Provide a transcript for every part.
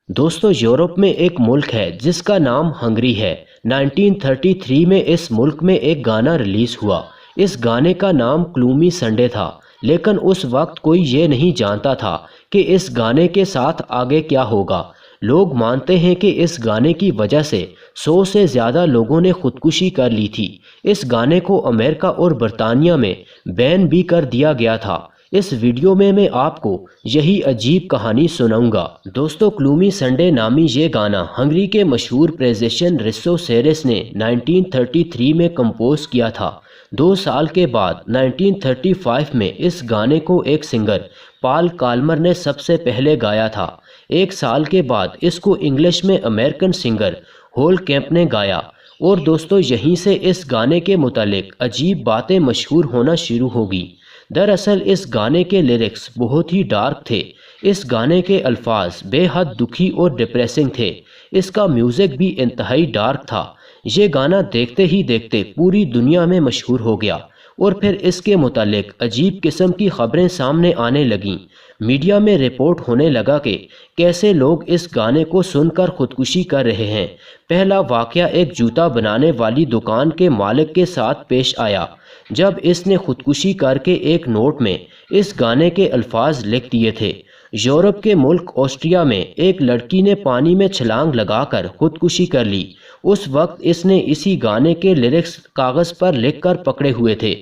दोस्तों, यूरोप में एक मुल्क है जिसका नाम हंगरी है। 1933 में इस मुल्क में एक गाना रिलीज़ हुआ। इस गाने का नाम ग्लूमी संडे था, लेकिन उस वक्त कोई ये नहीं जानता था कि इस गाने के साथ आगे क्या होगा। लोग मानते हैं कि इस गाने की वजह से 100 से ज़्यादा लोगों ने खुदकुशी कर ली थी। इस गाने को अमेरिका और बरतानिया में बैन भी कर दिया गया था। इस वीडियो में मैं आपको यही अजीब कहानी सुनाऊंगा। दोस्तों, ग्लूमी संडे नामी ये गाना हंगरी के मशहूर म्यूजिशियन रिसो सेरेस ने 1933 में कंपोज किया था। 2 साल के बाद 1935 में इस गाने को एक सिंगर पॉल काल्मर ने सबसे पहले गाया था। 1 साल के बाद इसको इंग्लिश में अमेरिकन सिंगर होल कैंप ने गाया। और दोस्तों, यहीं से इस गाने के मुतालिक अजीब बातें मशहूर होना शुरू होगी। दरअसल इस गाने के लिरिक्स बहुत ही डार्क थे। इस गाने के अल्फाज बेहद दुखी और डिप्रेसिंग थे। इसका म्यूज़िक भी इंतहाई डार्क था। ये गाना देखते ही देखते पूरी दुनिया में मशहूर हो गया और फिर इसके मुतालिक अजीब किस्म की खबरें सामने आने लगीं। मीडिया में रिपोर्ट होने लगा कि कैसे लोग इस गाने को सुनकर खुदकुशी कर रहे हैं। पहला वाक़या एक जूता बनाने वाली दुकान के मालिक के साथ पेश आया, जब इसने खुदकुशी करके एक नोट में इस गाने के अल्फाज लिख दिए थे। यूरोप के मुल्क ऑस्ट्रिया में एक लड़की ने पानी में छलांग लगाकर खुदकुशी कर ली। उस वक्त इसने इसी गाने के लिरिक्स कागज़ पर लिखकर पकड़े हुए थे।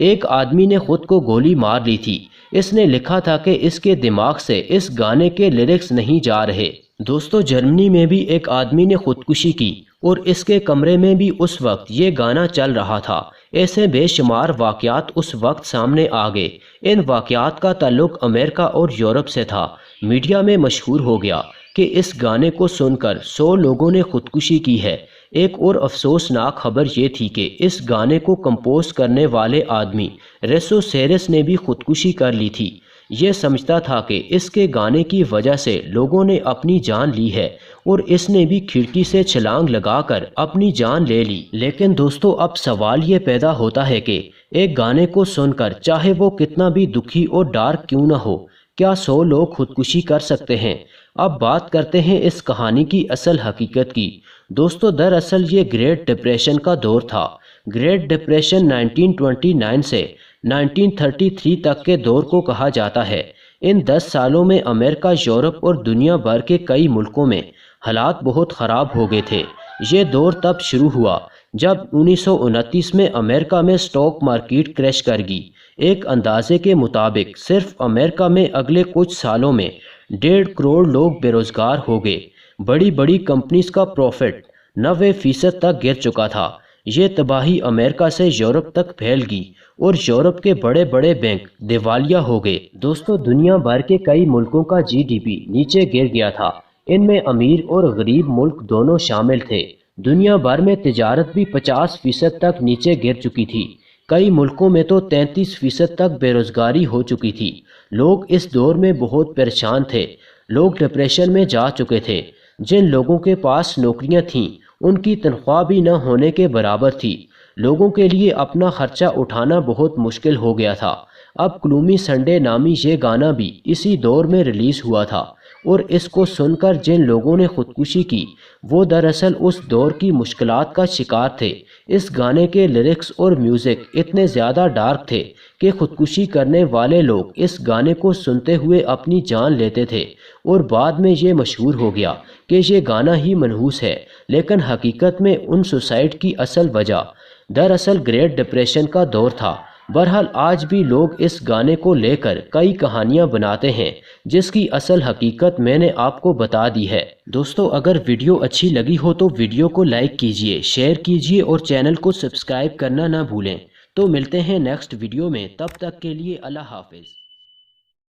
एक आदमी ने खुद को गोली मार ली थी। इसने लिखा था कि इसके दिमाग से इस गाने के लिरिक्स नहीं जा रहे। दोस्तों, जर्मनी में भी एक आदमी ने खुदकुशी की और इसके कमरे में भी उस वक्त ये गाना चल रहा था। ऐसे बेशुमार वाक़यात उस वक्त सामने आ गए। इन वाक़यात का ताल्लुक अमेरिका और यूरोप से था। मीडिया में मशहूर हो गया कि इस गाने को सुनकर 100 लोगों ने खुदकुशी की है। एक और अफसोसनाक खबर ये थी कि इस गाने को कंपोज करने वाले आदमी रेसो सेरेस ने भी खुदकुशी कर ली थी। ये समझता था कि इसके गाने की वजह से लोगों ने अपनी जान ली है और इसने भी खिड़की से छलांग लगाकर अपनी जान ले ली। लेकिन दोस्तों, अब सवाल ये पैदा होता है कि एक गाने को सुनकर, चाहे वो कितना भी दुखी और डार्क क्यों ना हो, क्या 100 लोग खुदकुशी कर सकते हैं? अब बात करते हैं इस कहानी की असल हकीकत की। दोस्तों, दरअसल ये ग्रेट डिप्रेशन का दौर था। ग्रेट डिप्रेशन 1929 से 1933 तक के दौर को कहा जाता है। इन 10 सालों में अमेरिका, यूरोप और दुनिया भर के कई मुल्कों में हालात बहुत ख़राब हो गए थे। ये दौर तब शुरू हुआ जब 1929 में अमेरिका में स्टॉक मार्केट क्रैश कर गई। एक अंदाजे के मुताबिक सिर्फ अमेरिका में अगले कुछ सालों में 1.5 करोड़ लोग बेरोज़गार हो गए। बड़ी बड़ी कंपनीज का प्रॉफिट 90% तक गिर चुका था। ये तबाही अमेरिका से यूरोप तक फैल गई और यूरोप के बड़े बड़े बैंक दिवालिया हो गए। दोस्तों, दुनिया भर के कई मुल्कों का GDP नीचे गिर गया था। इनमें अमीर और गरीब मुल्क दोनों शामिल थे। दुनिया भर में तिजारत भी 50% तक नीचे गिर चुकी थी। कई मुल्कों में तो 33% तक बेरोजगारी हो चुकी थी। लोग इस दौर में बहुत परेशान थे। लोग डिप्रेशन में जा चुके थे। जिन लोगों के पास नौकरियां थीं, उनकी तनख्वाह भी न होने के बराबर थी। लोगों के लिए अपना खर्चा उठाना बहुत मुश्किल हो गया था। अब ग्लूमी संडे नामी ये गाना भी इसी दौर में रिलीज़ हुआ था और इसको सुनकर जिन लोगों ने खुदकुशी की, वो दरअसल उस दौर की मुश्किलात का शिकार थे। इस गाने के लिरिक्स और म्यूज़िक इतने ज़्यादा डार्क थे कि खुदकुशी करने वाले लोग इस गाने को सुनते हुए अपनी जान लेते थे और बाद में ये मशहूर हो गया कि ये गाना ही मनहूस है। लेकिन हकीकत में उन सुसाइड की असल वजह दरअसल ग्रेट डिप्रेशन का दौर था। बहरहाल आज भी लोग इस गाने को लेकर कई कहानियां बनाते हैं, जिसकी असल हकीकत मैंने आपको बता दी है। दोस्तों, अगर वीडियो अच्छी लगी हो तो वीडियो को लाइक कीजिए, शेयर कीजिए और चैनल को सब्सक्राइब करना ना भूलें। तो मिलते हैं नेक्स्ट वीडियो में, तब तक के लिए अल्लाह हाफिज़।